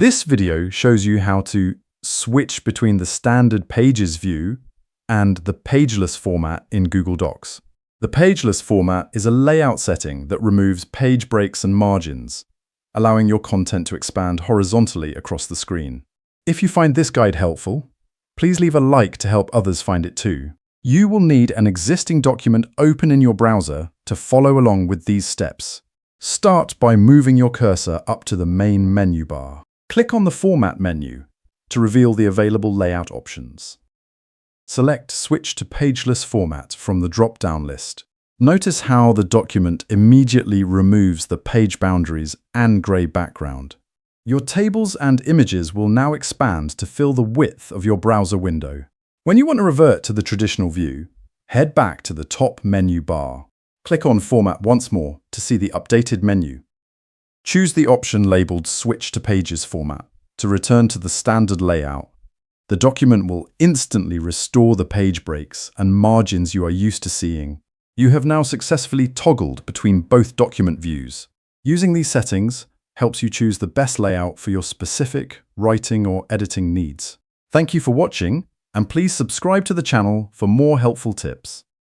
This video shows you how to switch between the standard Pages view and the Pageless format in Google Docs. The Pageless format is a layout setting that removes page breaks and margins, allowing your content to expand horizontally across the screen. If you find this guide helpful, please leave a like to help others find it too. You will need an existing document open in your browser to follow along with these steps. Start by moving your cursor up to the main menu bar. Click on the Format menu to reveal the available layout options. Select Switch to Pageless Format from the drop-down list. Notice how the document immediately removes the page boundaries and grey background. Your tables and images will now expand to fill the width of your browser window. When you want to revert to the traditional view, head back to the top menu bar. Click on Format once more to see the updated menu. Choose the option labeled Switch to Pages Format to return to the standard layout. The document will instantly restore the page breaks and margins you are used to seeing. You have now successfully toggled between both document views. Using these settings helps you choose the best layout for your specific writing or editing needs. Thank you for watching, and please subscribe to the channel for more helpful tips.